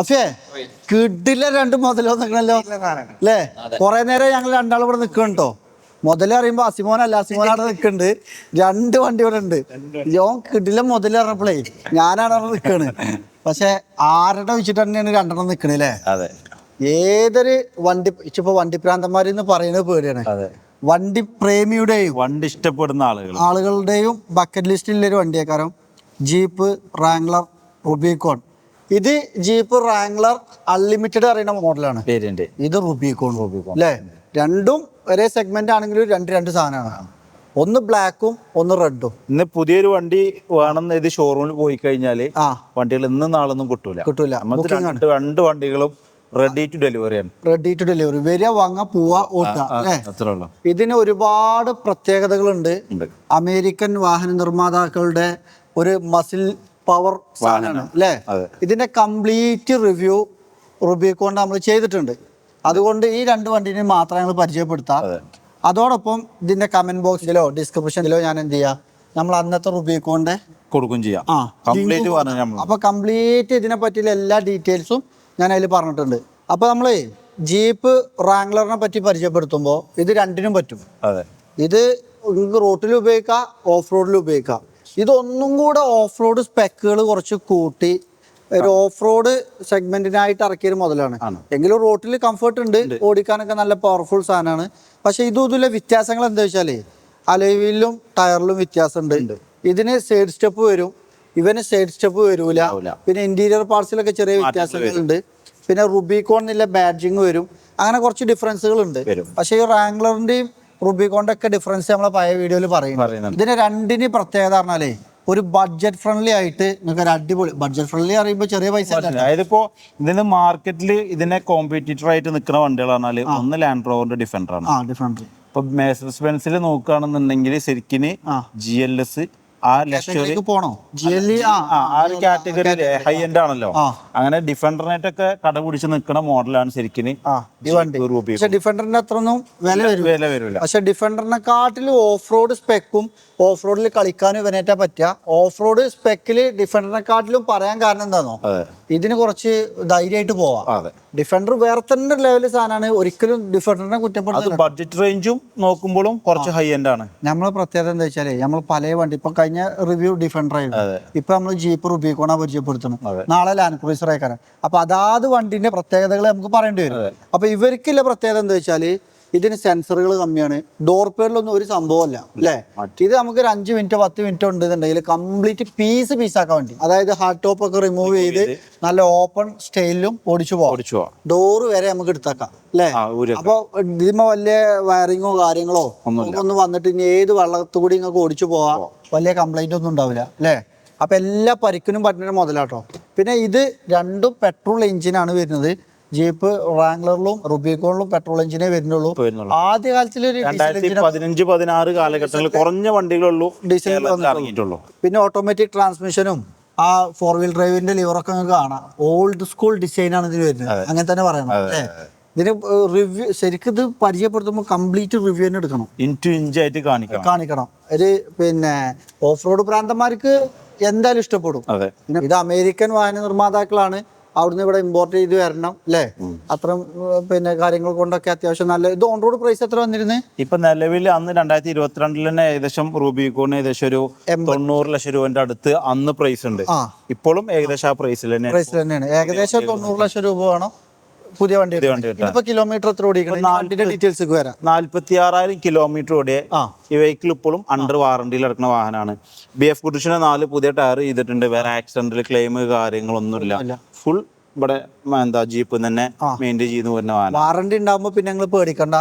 Affair കിഡിലെ രണ്ട് മുതലോ നിൽക്കണല്ലോ അല്ലേ? കൊറേ നേരം ഞങ്ങൾ രണ്ടാളും ഇവിടെ നിൽക്കണോ. മുതല് അറിയുമ്പോ അസിമോനല്ല, അസിമോനാണ് നിൽക്കുന്നുണ്ട്. രണ്ട് വണ്ടി ഇവിടെ ഉണ്ട്. യോൻ കിഡിലെ മുതല് പറഞ്ഞപ്പോഴേ ഞാനാണ് അവിടെ നിൽക്കണ്. പക്ഷെ ആരുടെ വെച്ചിട്ട് തന്നെയാണ് രണ്ടെണ്ണം നിൽക്കണല്ലേ? ഏതൊരു വണ്ടി ഇപ്പൊ വണ്ടിപ്രാന്തന്മാരെന്ന് പറയുന്നത് പേടിയാണ്. വണ്ടി പ്രേമിയുടെയും വണ്ടി ഇഷ്ടപ്പെടുന്ന ആളുകളുടെയും ബക്കറ്റ് ലിസ്റ്റിലൊരു വണ്ടിയേക്കാരം ജീപ്പ് റാംഗ്ലർ റുബിക്കോൺ. ഇത് ജീപ്പ് റാംഗ്ലർ അൺലിമിറ്റഡ് അറിയുന്ന മോഡലാണ്. ഇത് റുബിക്കോൺ അല്ലേ? രണ്ടും ഒരേ സെഗ്മെന്റ് ആണെങ്കിലും രണ്ട് സാധനമാണ്. ഒന്ന് ബ്ലാക്കും ഒന്ന് റെഡും. ഇന്ന് പുതിയൊരു വണ്ടി വേണമെന്ന് ഇത് ഷോറൂമിൽ പോയി കഴിഞ്ഞാല് വണ്ടികൾ ഇന്നും നാളൊന്നും കിട്ടൂല. രണ്ട് വണ്ടികളും റെഡി ടു ഡെലിവറി വരിക, വാങ്ങാ, പോവാ, ഓട്ടുക. ഇതിന് ഒരുപാട് പ്രത്യേകതകളുണ്ട്. അമേരിക്കൻ വാഹന നിർമ്മാതാക്കളുടെ ഒരു മസിൽ പവർ സാധനമാണ് അല്ലേ? ഇതിന്റെ കംപ്ലീറ്റ് റിവ്യൂ റുബിക്കോൺ നമ്മൾ ചെയ്തിട്ടുണ്ട്. അതുകൊണ്ട് ഈ രണ്ട് വണ്ടിനെ മാത്രം ഞങ്ങൾ പരിചയപ്പെടുത്താം. അതോടൊപ്പം ഇതിന്റെ കമന്റ് ബോക്സിലോ ഡിസ്ക്രിപ്ഷനിലോ ഞാൻ എന്ത് ചെയ്യാം, നമ്മൾ അന്നത്തെ റുബിക്കോണിന്റെ കൊടുക്കും ചെയ്യാം. അപ്പൊ കംപ്ലീറ്റ് ഇതിനെ പറ്റിയുള്ള എല്ലാ ഡീറ്റെയിൽസും ഞാൻ അതിൽ പറഞ്ഞിട്ടുണ്ട്. അപ്പൊ നമ്മള് ജീപ്പ് റാംഗ്ലറിനെ പറ്റി പരിചയപ്പെടുത്തുമ്പോൾ ഇത് രണ്ടിനും പറ്റും. ഇത് റോട്ടിൽ ഉപയോഗിക്കാം, ഓഫ് റോഡിൽ ഉപയോഗിക്കാം. ഇതൊന്നും കൂടെ ഓഫ് റോഡ് സ്പെക്കുകൾ കുറച്ച് കൂട്ടി ഒരു ഓഫ് റോഡ് സെഗ്മെന്റിനായിട്ട് ഇറക്കിയൊരു മുതലാണ്. എങ്കിലും റോട്ടിൽ കംഫർട്ട് ഉണ്ട്, ഓടിക്കാനൊക്കെ നല്ല പവർഫുൾ സാധനമാണ്. പക്ഷെ ഇതിലെ വ്യത്യാസങ്ങൾ എന്താ വെച്ചാല് അലോയിലും ടയറിലും വ്യത്യാസമുണ്ട്. ഇതിന് സൈഡ് സ്റ്റെപ്പ് വരും, ഇവന് സൈഡ് സ്റ്റെപ്പ് വരൂല. പിന്നെ ഇന്റീരിയർ പാർട്സിലൊക്കെ ചെറിയ വ്യത്യാസങ്ങളുണ്ട്. പിന്നെ റുബിക്കോണിലെ ബാഡ്ജിങ് വരും. അങ്ങനെ കുറച്ച് ഡിഫറൻസുകൾ ഉണ്ട്. പക്ഷെ ഈ റാംഗ്ലറിന്റെയും റുബിക്കോണിന്റെ ഒക്കെ ഡിഫറൻസ് നമ്മളെ പഴയ വീഡിയോയിൽ പറയുന്നുണ്ട്. ഇതിന് രണ്ടിന് പ്രത്യേകത പറഞ്ഞാലേ ഒരു ബഡ്ജറ്റ് ഫ്രണ്ട്ലി ആയിട്ട് നിങ്ങൾക്ക് ഒരു അടിപൊളി ബഡ്ജറ്റ് ഫ്രണ്ട്ലി അറിയുമ്പോൾ ചെറിയ പൈസ. അതായത് ഇപ്പോ ഇതിന് മാർക്കറ്റിൽ ഇതിനെ കോമ്പറ്റീറ്റർ ആയിട്ട് നിൽക്കുന്ന വണ്ടികൾ പറഞ്ഞാല് ഒന്ന് ലാൻഡ് റോവറിന്റെ ഡിഫൻഡർ ആണ്. ഇപ്പൊ മെഴ്സീഡസ് ബെൻസിൽ നോക്കുകയാണെന്നുണ്ടെങ്കിൽ ശരിക്കും GLS ആ ലക്ഷറി പോണോ, ആ ഒരു കാറ്റഗറി ഹൈ എൻഡ് ആണല്ലോ. അങ്ങനെ ഡിഫൻഡറിനായിട്ടൊക്കെ കട പിടിച്ച് നിൽക്കുന്ന മോഡലാണ് ശരിക്കും ഡിഫൻഡറിന്റെ അത്രയൊന്നും വില വരില്ല. പക്ഷെ ഡിഫൻഡറിനെക്കാട്ടിലും ഓഫ് റോഡ് സ്പെക്കും ഓഫ് റോഡിൽ കളിക്കാനും ഇവനേറ്റാ പറ്റുക. ഓഫ് റോഡ് സ്പെക്കില് ഡിഫൻഡറിനെക്കാട്ടിലും പറയാൻ കാരണം എന്താണോ, ഇതിന് കുറച്ച് ധൈര്യമായിട്ട് പോവാം. ഡിഫൻഡർ വേറെ തന്നെ ലെവൽ സാധനമാണ്. ഒരിക്കലും ഡിഫൻഡറിനെ കുറ്റപ്പെടുത്തുന്നത് ബഡ്ജറ്റ് റേഞ്ചും നോക്കുമ്പോഴും കുറച്ച് ഹൈ എൻഡ് ആണ്. നമ്മളെ പ്രത്യേകത എന്താ വെച്ചാല് നമ്മൾ പല വണ്ടി ഇപ്പൊ കഴിഞ്ഞ റിവ്യൂ ഡിഫൻഡർ ആയിരുന്നു, ഇപ്പൊ നമ്മൾ ജീപ്പ് റുബിക്കോണ പരിചയപ്പെടുത്തണം, നാളെ ലാൻഡ് ക്രൂസർ ആയിക്കാരം. അപ്പൊ അതാത് വണ്ടിന്റെ പ്രത്യേകതകൾ നമുക്ക് പറയേണ്ടി വരും. അപ്പൊ ഇവർക്കുള്ള പ്രത്യേകത എന്താ വെച്ചാല് ഇതിന് സെൻസറുകൾ കമ്മിയാണ്. ഡോർ പേഡിലൊന്നും ഒരു സംഭവമല്ല അല്ലേ? ഇത് നമുക്ക് ഒരു 5 മിനിറ്റോ 10 മിനിറ്റോ ഉണ്ടെന്നുണ്ടെങ്കിൽ കംപ്ലീറ്റ് പീസാക്കാൻ വേണ്ടി, അതായത് ഹാർഡ് ടോപ്പ് ഒക്കെ റിമൂവ് ചെയ്ത് നല്ല ഓപ്പൺ സ്റ്റൈലിലും ഓടിച്ചു പോവാം. ഡോറ് വരെ നമുക്ക് എടുത്താക്കാം അല്ലേ? അപ്പൊ ഇതിന് വലിയ വയറിങ്ങോ കാര്യങ്ങളോ ഒന്നും വന്നിട്ട് ഇനി ഏത് വെള്ളത്തുകൂടി നിങ്ങൾക്ക് ഓടിച്ചു പോവാം, വലിയ കംപ്ലൈന്റ് ഒന്നും ഉണ്ടാവില്ല അല്ലേ? അപ്പൊ എല്ലാ പരിക്കിനും പറ്റുന്ന മുതലാട്ടോ. പിന്നെ ഇത് രണ്ടും പെട്രോൾ എഞ്ചിനാണ് വരുന്നത്. ജീപ്പ് റാംഗ്ലറിലും റുബിക്കോണിലും പെട്രോൾ എഞ്ചിനേ വരുന്നുള്ളൂ. ആദ്യകാലത്തിൽ 2015-16 കാലഘട്ടങ്ങളിൽ കുറഞ്ഞ വണ്ടികളുള്ളൂ ഡീസൽ ഇറങ്ങിയിട്ടുള്ളൂ. പിന്നെ ഓട്ടോമാറ്റിക് ട്രാൻസ്മിഷനും ആ 4 വീൽ ഡ്രൈവിന്റെ ലിവറൊക്കെ നിങ്ങൾക്ക് കാണാം. ഓൾഡ് സ്കൂൾ ഡിസൈൻ ആണ് ഇതിന് വരുന്നത്, അങ്ങനെ തന്നെ പറയണം അല്ലേ? ഇതിന് റിവ്യൂ ശരിക്കും ഇത് പരിചയപ്പെടുത്തുമ്പോൾ കംപ്ലീറ്റ് റിവ്യൂ തന്നെ എടുക്കണം, ഇഞ്ചായിട്ട് കാണിക്കണം. ഒരു പിന്നെ ഓഫ് റോഡ് പ്രാന്തന്മാർക്ക് എന്തായാലും ഇഷ്ടപ്പെടും. പിന്നെ ഇത് അമേരിക്കൻ വാഹന നിർമ്മാതാക്കളാണ്, അവിടുന്ന് ഇവിടെ ഇമ്പോർട്ട് ചെയ്ത് വരണം അല്ലേ? അത്ര പിന്നെ കാര്യങ്ങൾ കൊണ്ടൊക്കെ അത്യാവശ്യം നല്ല. ഇത് ഓൺ റോഡ് പ്രൈസ് എത്ര വന്നിരുന്നത്? ഇപ്പൊ നിലവിൽ അന്ന് 2022 തന്നെ ഏകദേശം റൂബിക്കോൺ ഏകദേശം ഒരു 90 ലക്ഷം രൂപന്റെ അടുത്ത് അന്ന് പ്രൈസ് ഉണ്ട്. ഇപ്പോഴും ഏകദേശം ആ പ്രൈസിൽ തന്നെയാണ്. ഏകദേശം 90 ലക്ഷം രൂപ വേണം പുതിയ വണ്ടി. ഇപ്പൊ കിലോമീറ്റർ എത്ര ഓടിക്കണം? ഡീറ്റെയിൽസ് വരാം. 46,000 കിലോമീറ്റർ ഓടിയ ഈ വെഹിക്കിൾ ഇപ്പോഴും അണ്ടർ വാറണ്ടിയിൽ ഇറക്കുന്ന വാഹനമാണ്. BF ഗുഡ്സിന് 4 പുതിയ ടയർ ചെയ്തിട്ടുണ്ട്. വേറെ ആക്സിഡന്റിൽ ക്ലെയിം കാര്യങ്ങളൊന്നുമില്ല. ഫുൾ ഇവിടെ എന്താ ജീപ്പ് തന്നെ മെയിൻറ്റെയിൻ ചെയ്ത് വരുന്ന വാഹനം. വാറണ്ടി ഉണ്ടാകുമ്പോ പിന്നെ ഞങ്ങൾ പേടിക്കണ്ട,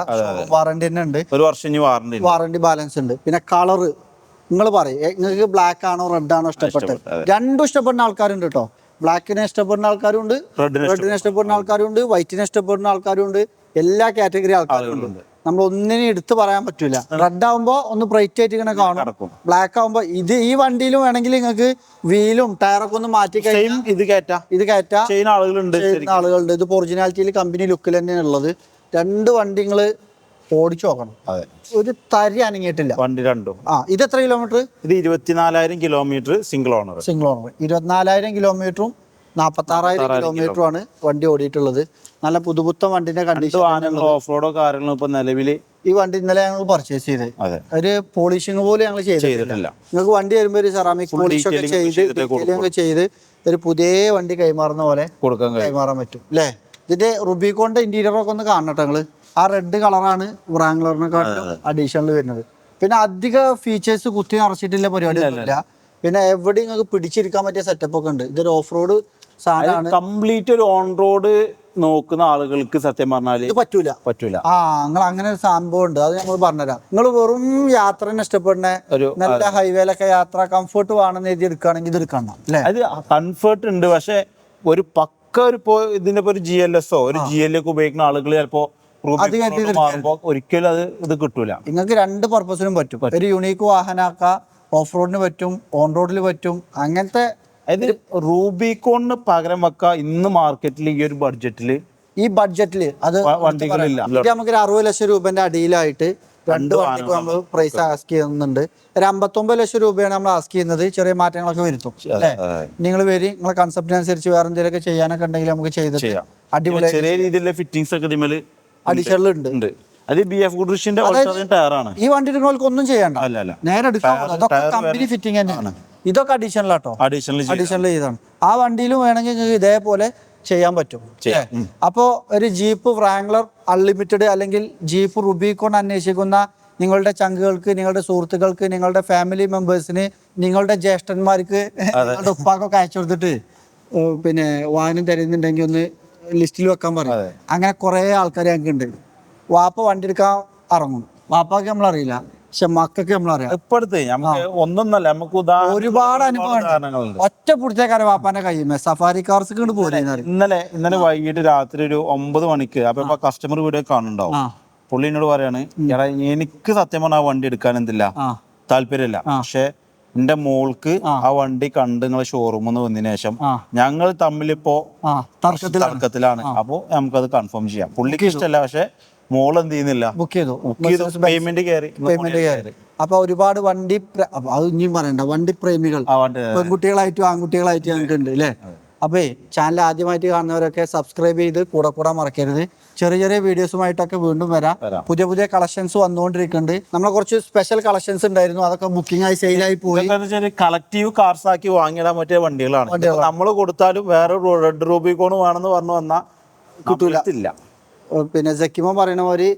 വാറണ്ടി തന്നെ ഉണ്ട്. 1 വർഷം വാറണ്ടി ബാലൻസ് ഉണ്ട്. പിന്നെ കളറ് നിങ്ങൾ പറയും, നിങ്ങൾക്ക് ബ്ലാക്ക് ആണോ റെഡ് ആണോ ഇഷ്ടപ്പെട്ടത്? രണ്ടും ഇഷ്ടപ്പെടുന്ന ആൾക്കാരുണ്ട് കേട്ടോ. ബ്ലാക്കിനെ ഇഷ്ടപ്പെടുന്ന ആൾക്കാരുണ്ട്, റെഡിനെ ഇഷ്ടപ്പെടുന്ന ആൾക്കാരുണ്ട്, വൈറ്റിനെ ഇഷ്ടപ്പെടുന്ന ആൾക്കാരുണ്ട്. എല്ലാ കാറ്റഗറി ആൾക്കാരും ഉണ്ട്. നമ്മൾ ഒന്നിനും എടുത്ത് പറയാൻ പറ്റൂല. റെഡ് ആവുമ്പോ ഒന്ന് ബ്രൈറ്റ് ആയിട്ട് ഇങ്ങനെ കാണും, ബ്ലാക്ക് ആവുമ്പോ ഇത് ഈ വണ്ടിയിലും വേണമെങ്കിൽ നിങ്ങൾക്ക് വീലും ടയറൊക്കെ ഒന്ന് മാറ്റി കഴിഞ്ഞാൽ ഇത് കയറ്റാം. ആളുകളുണ്ട്. ഇത് ഒറിജിനാലിറ്റിയിൽ കമ്പനി ലുക്കിൽ തന്നെയാണ് ഉള്ളത്. രണ്ട് വണ്ടി നിങ്ങള് ഓടിച്ചു നോക്കണം. ഒരു തരി അനങ്ങിയിട്ടില്ല വണ്ടി രണ്ടും. ഇത് എത്ര കിലോമീറ്റർ? ഇത് 24,000 കിലോമീറ്റർ സിംഗിൾ ഓണർ. 24,000 കിലോമീറ്ററും 46,000 കിലോമീറ്ററാണ് വണ്ടി ഓടിയിട്ടുള്ളത്. നല്ല പുതുപുത്തൻ വണ്ടിന്റെ കണ്ടീഷൻ. ഓഫ് റോഡോ കാര്യങ്ങളോ ഇപ്പൊ നിലവില് ഈ വണ്ടി ഇന്നലെ ഞങ്ങൾ പർച്ചേസ് ചെയ്ത് ഒരു പോളിഷിങ് പോലും ഞങ്ങൾ ചെയ്തിട്ടില്ല. നിങ്ങൾക്ക് വണ്ടി വരുമ്പോൾ ഒരു സെറാമിക് പോളിഷ് ഒക്കെ ചെയ്ത് ഒരു പുതിയ വണ്ടി കൈമാറുന്ന പോലെ കൈമാറാൻ പറ്റും അല്ലേ. ഇതിന്റെ റുബിക്കോണിന്റെ ഇന്റീരിയർ ഒക്കെ ഒന്ന് കാണട്ടെ നിങ്ങള്. ആ റെഡ് കളറാണ് വ്രാംഗ്ലറിനെക്കാട്ടും അഡീഷണൽ വരുന്നത്. പിന്നെ അധിക ഫീച്ചേഴ്സ് കുത്തി നിറച്ചിട്ടില്ല പരിപാടിയൊന്നുമില്ല. പിന്നെ എവിടെ നിങ്ങൾക്ക് പിടിച്ചിരിക്കാൻ പറ്റിയ സെറ്റപ്പ് ഒക്കെ ഉണ്ട്. ഇതൊരു ഓഫ് റോഡ് സാധനമാണ്. കംപ്ലീറ്റ് ഒരു ഓൺ റോഡ് നോക്കുന്ന ആളുകൾക്ക് സത്യം പറഞ്ഞാൽ പറ്റൂല. നിങ്ങൾ അങ്ങനെ ഒരു സംഭവം ഉണ്ട്, അത് ഞങ്ങൾ പറഞ്ഞുതരാം. നിങ്ങൾ വെറും യാത്ര ഇഷ്ടപ്പെടുന്ന ഒരു നല്ല ഹൈവേയിലൊക്കെ യാത്ര കംഫർട്ട് വേണമെന്ന് എഴുതി എടുക്കുകയാണെങ്കിൽ ഇത് എടുക്കണം അല്ലേ. അത് കംഫർട്ട് ഉണ്ട്, പക്ഷെ ഒരു പക്ക ഒരു ഇതിന്റെ ഒരു GLS ഒരു GL ഒക്കെ ഉപയോഗിക്കുന്ന ആളുകൾ ചിലപ്പോ ഒരിക്കലും ഇത് കിട്ടൂല. നിങ്ങൾക്ക് രണ്ട് പർപ്പസിനും പറ്റും. ഒരു യൂണീക്ക് വാഹനമാക്കാം, ഓഫ് റോഡിന് പറ്റും, ഓൺ റോഡിൽ പറ്റും. അങ്ങനത്തെ റൂബിക്കോണിന് പകരം വെക്ക ഇന്ന് മാർക്കറ്റിൽ ഈ ഒരു ബഡ്ജറ്റില് അത് വണ്ടികളില്ല. നമുക്ക് 60 ലക്ഷം രൂപന്റെ അടിയിലായിട്ട് രണ്ട് വണ്ടിക്ക് നമ്മൾ പ്രൈസ് ആസ്ക് ചെയ്യുന്നുണ്ട്. ഒരു 59 ലക്ഷം രൂപയാണ് നമ്മൾ ആസ്ക് ചെയ്യുന്നത്. ചെറിയ മാറ്റങ്ങളൊക്കെ വരുത്തും അല്ലേ. നിങ്ങൾ വരി, നിങ്ങളെ കൺസെപ്റ്റിനനുസരിച്ച് വേറെ എന്തെങ്കിലുമൊക്കെ ചെയ്യാനൊക്കെ ഉണ്ടെങ്കിൽ നമുക്ക് ചെയ്തിട്ട് അടിപൊളി ചെറിയ രീതിയിലുള്ള ഫിറ്റിംഗ്സ് ഒക്കെ അഡീഷണൽ ഉണ്ട്. ഈ വണ്ടി നിങ്ങൾക്ക് ഒന്നും ചെയ്യണ്ട, നേരെ കമ്പനി ഫിറ്റിംഗ് തന്നെയാണ്. ഇതൊക്കെ അഡീഷണൽ ആട്ടോ, അഡീഷണൽ ചെയ്താണ്. ആ വണ്ടിയിലും വേണമെങ്കിൽ നിങ്ങൾക്ക് ഇതേപോലെ ചെയ്യാൻ പറ്റും. അപ്പോൾ ഒരു ജീപ്പ് വ്രാംഗ്ലർ അൺലിമിറ്റഡ് അല്ലെങ്കിൽ ജീപ്പ് റുബിക്കോൺ അന്വേഷിക്കുന്ന നിങ്ങളുടെ ചങ്കുകൾക്ക്, നിങ്ങളുടെ സുഹൃത്തുക്കൾക്ക്, നിങ്ങളുടെ ഫാമിലി മെമ്പേഴ്സിന്, നിങ്ങളുടെ ജ്യേഷ്ഠന്മാർക്ക്, നിങ്ങളുടെ ഉപ്പാക്കൊക്കെ അയച്ചു കൊടുത്തിട്ട് പിന്നെ വാഹനം തരുന്നുണ്ടെങ്കിൽ ഒന്ന് ലിസ്റ്റിൽ വെക്കാൻ പറയും. അങ്ങനെ കുറേ ആൾക്കാർ ഞങ്ങൾക്ക് ഉണ്ട്. വാപ്പ വണ്ടി എടുക്കാൻ ഇറങ്ങും, വാപ്പാക്ക് നമ്മളറിയില്ല, പക്ഷെ മക്കൾക്ക് നമ്മളറിയാം. ഒന്നൊന്നല്ല, നമുക്ക് ഒരുപാട് അനുഭവം. ഒറ്റ പിടിച്ചേക്കാരെ വാപ്പാന്റെ കയ്യുമേ സഫാരി കാർസ് കൊണ്ട് പോരുന്നത്. ഇന്നലെ വൈകിട്ട് രാത്രി ഒരു 9 മണിക്ക് അപ്പൊ കസ്റ്റമർ വീഡിയോ കാണുന്നുണ്ടാവും. പുള്ളി എന്നോട് പറയാണ്, എടാ എനിക്ക് സത്യം പറഞ്ഞാൽ ആ വണ്ടി എടുക്കാൻ എന്തില്ല താല്പര്യമില്ല, പക്ഷെ എന്റെ മോൾക്ക് ആ വണ്ടി കണ്ട് നിങ്ങളെ ഷോറൂമിൽ വന്നതിന് ശേഷം ഞങ്ങൾ തമ്മിലിപ്പോ തർക്കത്തിലാണ്, അപ്പൊ നമുക്കത് കൺഫേം ചെയ്യാം. പുള്ളിക്ക് ഇഷ്ടമല്ല, പക്ഷെ മോൾ എന്ത് ചെയ്യുന്നില്ല, ബുക്ക് ചെയ്തു, പേയ്മെന്റ് കയറി. അപ്പൊ ഒരുപാട് വണ്ടി, അത് ഇനിയും പറയണ്ട, വണ്ടി പ്രേമികൾ പെൺകുട്ടികളായിട്ടും ആൺകുട്ടികളായിട്ടും ഞങ്ങൾക്ക് ഉണ്ട് അല്ലേ. അപ്പേ ചാനൽ ആദ്യമായിട്ട് കാണുന്നവരൊക്കെ സബ്സ്ക്രൈബ് ചെയ്ത് കൂടെ മറക്കരുത്. ചെറിയ വീഡിയോസുമായിട്ടൊക്കെ വീണ്ടും വരാം. പുതിയ കളക്ഷൻസ് വന്നുകൊണ്ടിരിക്കുന്നുണ്ട്. നമ്മളെ കുറച്ച് സ്പെഷ്യൽ കളക്ഷൻസ് ഉണ്ടായിരുന്നു, അതൊക്കെ ബുക്കിംഗ് ആയി സെയിലായി പോയി. കളക്റ്റീവ് കാർസ് ആക്കി വാങ്ങിയിടാൻ പറ്റിയ വണ്ടികളാണ്. നമ്മൾ കൊടുത്താലും വേറെ റെഡ് റൂബിക്കോൺ വേണമെന്ന് പറഞ്ഞു വന്നാൽ കിട്ടൂല. പിന്നെ സക്കിമോ പറയണ മാതിരി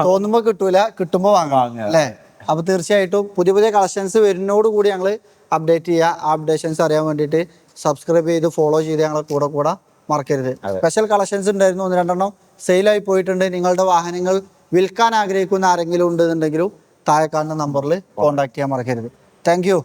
തോന്നുമ്പോ കിട്ടൂല, കിട്ടുമ്പോ വാങ്ങാം അല്ലേ. അപ്പൊ തീർച്ചയായിട്ടും പുതിയ കളക്ഷൻസ് വരുന്നതോടുകൂടി ഞങ്ങൾ അപ്ഡേറ്റ് ചെയ്യുക. ആ അപ്ഡേഷൻസ് അറിയാൻ വേണ്ടിയിട്ട് സബ്സ്ക്രൈബ് ചെയ്ത് ഫോളോ ചെയ്ത് ഞങ്ങളെ കൂടെ മറക്കരുത്. സ്പെഷ്യൽ കളക്ഷൻസ് ഉണ്ടായിരുന്നു, 1-2 സെയിലായി പോയിട്ടുണ്ട്. നിങ്ങളുടെ വാഹനങ്ങൾ വിൽക്കാൻ ആഗ്രഹിക്കുന്ന ആരെങ്കിലും ഉണ്ടെന്നുണ്ടെങ്കിലും താഴെ കാണുന്ന നമ്പറിൽ കോൺടാക്ട് ചെയ്യാൻ മറക്കരുത്. Thank you.